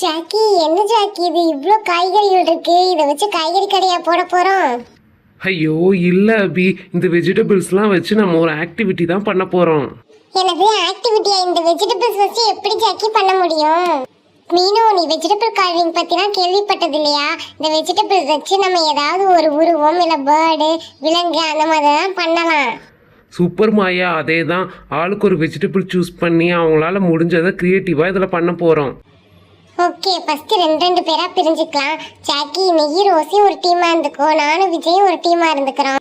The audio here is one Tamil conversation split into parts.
ஜாக்கி, என்ன ஜாக்கி இது இவ்ளோ காய்கறிகள் இருக்கு? இத வச்சு காய்கறி கடையா போட போறோம்? ஐயோ இல்ல அபி, இந்த வெஜிடபிள்ஸ்லாம் வச்சு நம்ம ஒரு ஆக்டிவிட்டி தான் பண்ண போறோம். எனது ஆக்டிவிட்டியா? இந்த வெஜிடபிள்ஸ் வச்சு எப்படி ஜாக்கி பண்ண முடியும்? மீனு, நீ வெஜிடபிள் கார்விங் பத்திலாம் கேள்விப்பட்டது இல்லையா? இந்த வெஜிடபிள்ஸ் வச்சு நம்ம ஏதாவது ஒரு உருவம் இல்ல பேர்டு, விலங்கு அந்த மாதிரி தான் பண்ணலாம். சூப்பர் மாயா, அதே தான். ஆளுக்கு ஒரு வெஜிடபிள் சூஸ் பண்ணி அவங்களால முடிஞ்சதை கிரியேட்டிவா இதில் பண்ண போறோம். ஓகே, ஃபர்ஸ்ட் ரெண்டு பேரா பிரிஞ்சுக்கலாம். ஜாக்கி, நீ ரோசி ஒரு டீமா இருந்துக்கோ, நானும் விஜயும் ஒரு டீமா இருந்துக்கிறோம்.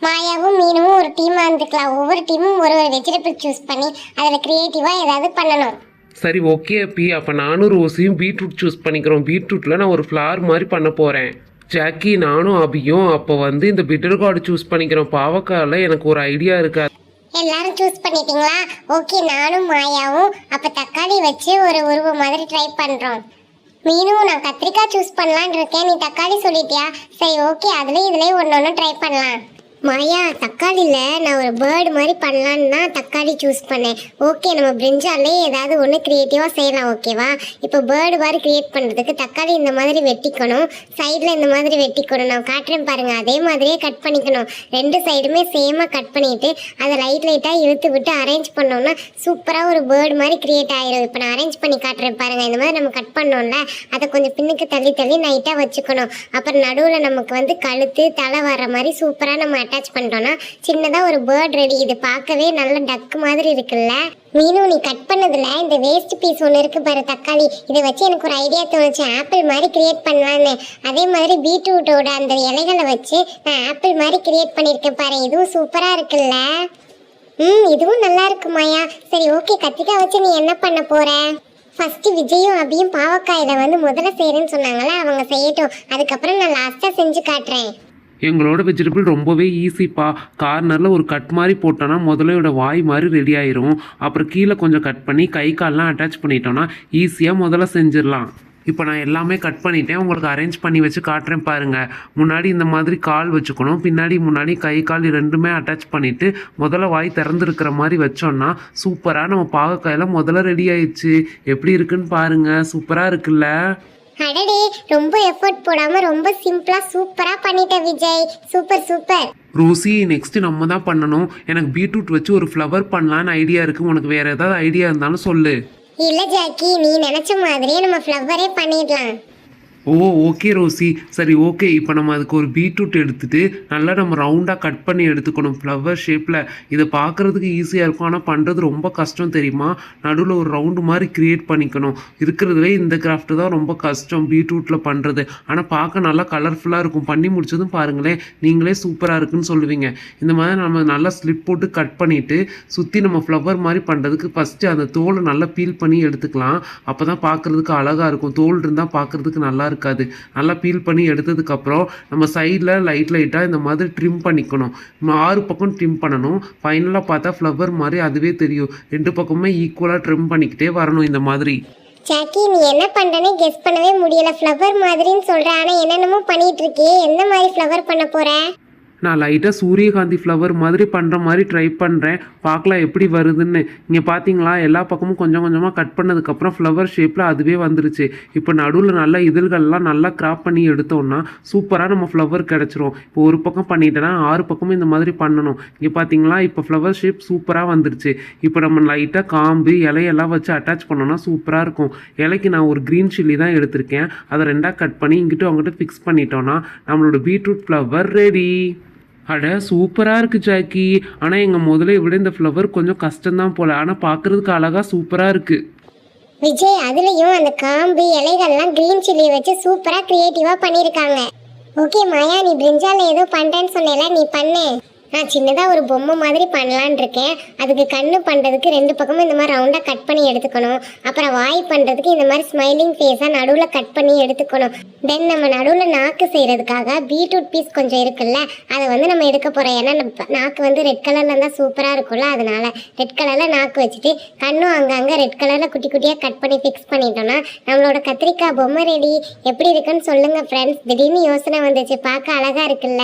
மாயாவும் மீனும் ஒரு டீமா இருந்துக்கலாம். ஒவ்வொரு டீமும் ஒரு ஒரு வெஜிடபிள் சூஸ் பண்ணி அதில் கிரியேட்டிவா ஏதாவது பண்ணணும். சரி ஓகே அப்பி, அப்போ நானும் ரோஸையும் பீட்ரூட் சூஸ் பண்ணிக்கிறோம். பீட்ரூட்டில் நான் ஒரு ஃப்ளவர் மாதிரி பண்ண போகிறேன். ஜாக்கி, நானும் அபியும் அப்போ இந்த பிட்டர் கார்டு சூஸ் பண்ணிக்கிறோம். பாவக்காயில் எனக்கு ஒரு ஐடியா இருக்கா. எல்லாரும் சூஸ் பண்ணிட்டீங்களா? ஓகே, நானும் மாயாவும் அப்ப தக்காளி வச்சு ஒரு உருவம் மாதிரி ட்ரை பண்றோம். மீனும் நான் கத்திரிக்காய் சூஸ் பண்ணலான்னு இருக்கேன். நீ தக்காளி சொல்லிட்டியா? சரி ஓகே, இதுலயும் ஒன்னொன்னு ட்ரை பண்ணலாம். மாயா, தக்காளியில் நான் ஒரு பேர்டு மாதிரி பண்ணலான்னு தான் தக்காளி சூஸ் பண்ணேன். ஓகே, நம்ம பிரிஞ்சாலே ஏதாவது ஒன்று க்ரியேட்டிவாக செய்யலாம். ஓகேவா? இப்போ பேர்டு மாதிரி க்ரியேட் பண்ணுறதுக்கு தக்காளி இந்த மாதிரி வெட்டிக்கணும், சைடில் இந்த மாதிரி வெட்டிக்கணும். நான் காட்டுறேன் பாருங்கள், அதே மாதிரியே கட் பண்ணிக்கணும். ரெண்டு சைடுமே சேமாக கட் பண்ணிவிட்டு அதை லைட்டாக இழுத்து விட்டு அரேஞ்ச் பண்ணோம்னா சூப்பராக ஒரு பேர்டு மாதிரி க்ரியேட் ஆகிடும். இப்போ நான் அரேஞ்ச் பண்ணி காட்டுறேன் பாருங்கள். இந்த மாதிரி நம்ம கட் பண்ணோம்ல, அதை கொஞ்சம் பின்னுக்கு தள்ளி நைட்டாக வச்சுக்கணும். அப்புறம் நடுவில் நமக்கு கழுத்து தலை வர மாதிரி சூப்பராக நம்ம அட்டாச் பண்ணிட்டோம்னா சின்னதாக ஒரு பேர்ட் ரெடி. இது பார்க்கவே நல்ல டக்கு மாதிரி இருக்குல்ல. மீனு, நீ கட் பண்ணதுல இந்த வேஸ்ட் பீஸ் ஒன்று இருக்கு பாரு, தக்காளி. இதை வச்சு எனக்கு ஒரு ஐடியா தோணுச்சு, ஆப்பிள் மாதிரி கிரியேட் பண்ணலான்னு. அதே மாதிரி பீட்ரூட்டோட அந்த இலைகளை வச்சு நான் ஆப்பிள் மாதிரி கிரியேட் பண்ணியிருக்கேன் பாரு. இதுவும் சூப்பராக இருக்குல்ல. இதுவும் நல்லா இருக்கு மாயா. சரி ஓகே, கத்திரிக்காய் வச்சு நீ என்ன பண்ண போற? ஃபர்ஸ்ட் விஜயும் அபியும் பாவக்காயில முதல்ல செய்யறேன்னு சொன்னாங்களே, அவங்க செய்யட்டும். அதுக்கப்புறம் நான் லாஸ்ட்டாக செஞ்சு காட்டுறேன். எங்களோட வெஜிடபிள் ரொம்பவே ஈஸிப்பா. கார்னரில் ஒரு கட் மாதிரி போட்டோன்னா முதலையோட வாய் மாதிரி ரெடி ஆயிரும். அப்புறம் கீழே கொஞ்சம் கட் பண்ணி கை கால்லாம் அட்டாச் பண்ணிட்டோன்னா ஈஸியாக முதல்ல செஞ்சிடலாம். இப்போ நான் எல்லாமே கட் பண்ணிட்டேன், உங்களுக்கு அரேஞ்ச் பண்ணி வச்சு காட்டுறேன் பாருங்கள். முன்னாடி இந்த மாதிரி கால் வச்சுக்கணும், முன்னாடி கை கால் ரெண்டுமே அட்டாச் பண்ணிவிட்டு முதல்ல வாய் திறந்துருக்கிற மாதிரி வச்சோன்னா சூப்பராக நம்ம பாகக்காயில் முதல்ல ரெடி ஆயிடுச்சு. எப்படி இருக்குன்னு பாருங்கள், சூப்பராக இருக்குல்ல? அடடே, ரொம்ப எஃபோர்ட் போடாம ரொம்ப சிம்பிளா சூப்பரா பண்ணிட்ட விஜய். சூப்பர். ரோசி, நெக்ஸ்ட் நம்ம தான் பண்ணணும். எனக்கு பீட்ரூட் வச்சு ஒரு ஃப்ளவர் பண்ணலான்னு ஐடியா இருக்கு. உனக்கு வேற ஏதாவது ஐடியா இருந்தாலும் சொல்லு. இல்ல ஜாக்கி, நீ நினைச்ச மாதிரியே நம்ம ஃப்ளவரே பண்ணிடலாம். ஓ ஓகே ரோசி, சரி ஓகே. இப்போ நம்ம அதுக்கு ஒரு பீட்ரூட் எடுத்துகிட்டு நல்லா நம்ம ரவுண்டாக கட் பண்ணி எடுத்துக்கணும் ஃப்ளவர் ஷேப்பில். இதை பார்க்குறதுக்கு ஈஸியாக இருக்கும், ஆனால் பண்ணுறது ரொம்ப கஷ்டம் தெரியுமா? நடுவில் ஒரு ரவுண்டு மாதிரி க்ரியேட் பண்ணிக்கணும். இருக்கிறதுலே இந்த கிராஃப்ட் தான் ரொம்ப கஷ்டம் பீட்ரூட்டில் பண்ணுறது. ஆனால் பார்க்க நல்லா கலர்ஃபுல்லாக இருக்கும். பண்ணி முடிச்சதும் பாருங்களேன், நீங்களே சூப்பராக இருக்குன்னு சொல்லுவீங்க. இந்த மாதிரி நம்ம நல்லா ஸ்லிப் போட்டு கட் பண்ணிவிட்டு சுற்றி நம்ம ஃப்ளவர் மாதிரி பண்ணுறதுக்கு ஃபஸ்ட்டு அந்த தோலை நல்லா பீல் பண்ணி எடுத்துக்கலாம். அப்போ தான் பார்க்குறதுக்கு அழகாக இருக்கும். தோல் இருந்தால் பார்க்குறதுக்கு நல்லா இருக்காது. நல்லா பீல் பண்ணி எடுத்ததுக்கு அப்புறம் நம்ம சைடில் லைட்டாக இந்த மாதிரி ட்ரிம் பண்ணிக்கணும். 6 பக்கம் ட்ரிம் பண்ணணும். ஃபைனலாக பார்த்தா ஃப்ளவர் மாதிரி அதுவே தெரியும். 2 பக்கமே ஈக்குவலாக ட்ரிம் பண்ணிக்கிட்டே வரணும் இந்த மாதிரி. ஜாக்கி, நீ என்ன பண்றேன்னு கெஸ் பண்ணவே முடியல. ஃப்ளவர் மாதிரின்னு சொல்ற, ஆனா என்னென்னமோ பண்ணிட்டு இருக்கியே. எந்த மாதிரி ஃப்ளவர் பண்ண போற? நான் லைட்டாக சூரியகாந்தி ஃப்ளவர் மாதிரி பண்ணுற மாதிரி ட்ரை பண்ணுறேன். பார்க்கலாம் எப்படி வருதுன்னு. இங்கே பார்த்தீங்களா, எல்லா பக்கமும் கொஞ்சம் கொஞ்சமாக கட் பண்ணதுக்கப்புறம் ஃப்ளவர் ஷேப்பில் அதுவே வந்துருச்சு. இப்போ நடுவில் நல்லா இதழ்கள்லாம் நல்லா கிராப் பண்ணி எடுத்தோம்னா சூப்பராக நம்ம ஃப்ளவர் கிடச்சிரும். இப்போ ஒரு பக்கம் பண்ணிட்டேன்னா 6 பக்கமும் இந்த மாதிரி பண்ணணும். இங்கே பார்த்தீங்களா, இப்போ ஃப்ளவர் ஷேப் சூப்பராக வந்துருச்சு. இப்போ நம்ம லைட்டாக காம்பு இலையெல்லாம் வச்சு அட்டாச் பண்ணோன்னா சூப்பராக இருக்கும். இலைக்கு நான் ஒரு க்ரீன் சில்லி தான் எடுத்திருக்கேன். அதை 2ஆக கட் பண்ணி இங்கிட்டு அவங்ககிட்ட ஃபிக்ஸ் பண்ணிட்டோன்னா நம்மளோட பீட்ரூட் ஃப்ளவர் ரெடி. அட சூப்பராக இருக்குது ஜாக்கி. ஆனால் எங்கள் முதல்ல விட இந்த ஃப்ளவர் கொஞ்சம் கஷ்டம்தான் போல், ஆனால் பார்க்குறதுக்கு அழகாக சூப்பராக இருக்குது. விஜய், அதுலயும் அந்த காம்பு இலைகள்லாம் கிரீன் சில்லி வச்சு சூப்பரா கிரியேட்டிவா பண்ணிருக்காங்க. ஓகே மாயா, நீ பிரிஞ்சால ஏதோ பண்றேன்னு சொன்னேல, நீ பண்ணு. நான் சின்னதாக ஒரு பொம்மை மாதிரி பண்ணலான் இருக்கேன். அதுக்கு கண்ணு பண்ணுறதுக்கு 2 பக்கமும் இந்த மாதிரி ரவுண்டாக கட் பண்ணி எடுத்துக்கணும். அப்புறம் வாய் பண்ணுறதுக்கு இந்த மாதிரி ஸ்மைலிங் ஃபேஸாக நடுவில் கட் பண்ணி எடுத்துக்கணும். தென் நம்ம நடுவில் நாக்கு செய்கிறதுக்காக பீட்ரூட் பீஸ் கொஞ்சம் இருக்குல்ல, அதை நம்ம எடுக்க போகிறோம். ஏன்னா நாக்கு ரெட் கலரில் இருந்தால் சூப்பராக இருக்கும்ல, அதனால ரெட் கலரில் நாக்கு வச்சுட்டு கண்ணும் அங்கங்கே ரெட் கலரில் குட்டி குட்டியாக கட் பண்ணி ஃபிக்ஸ் பண்ணிட்டோம்னா நம்மளோட கத்திரிக்காய் பொம்மை ரெடி. எப்படி இருக்குன்னு சொல்லுங்கள் ஃப்ரெண்ட்ஸ். திடீர்னு யோசனை வந்துச்சு, பார்க்க அழகாக இருக்குல்ல?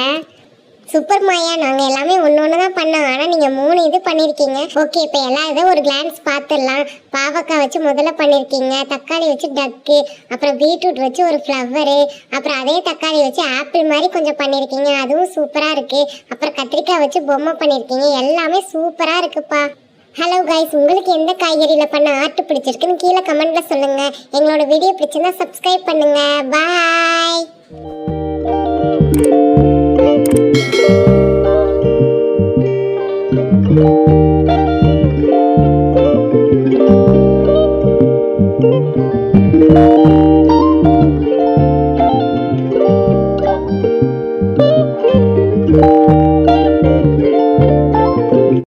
சூப்பர் மாயா, நாங்க எல்லாமே ஒன்னொன்னு தான் பண்ணோம். ஆனா நீங்க 3 இது பண்ணிருக்கீங்க. ஓகே, இப்போ எல்லா இதை ஒரு கிளான்ஸ் பார்த்துடலாம். பாவக்காய் வச்சு முதல்ல பண்ணிருக்கீங்க, தக்காளி வச்சு டக்கு, அப்புறம் பீட்ரூட் வச்சு ஒரு ஃப்ளவரு, அப்புறம் அதே தக்காளி வச்சு ஆப்பிள் மாதிரி கொஞ்சம் பண்ணிருக்கீங்க, அதுவும் சூப்பரா இருக்கு. அப்புறம் கத்திரிக்காய் வச்சு பொம்மை பண்ணிருக்கீங்க. எல்லாமே சூப்பரா இருக்குப்பா. ஹலோ கைஸ், உங்களுக்கு எந்த காய்கறியில் பண்ண ஆர்ட் பிடிச்சிருக்குன்னு கீழே கமெண்ட்ல சொல்லுங்க. எங்களோட வீடியோ பிடிச்சிருந்தா சப்ஸ்கிரைப் பண்ணுங்க. பாய்.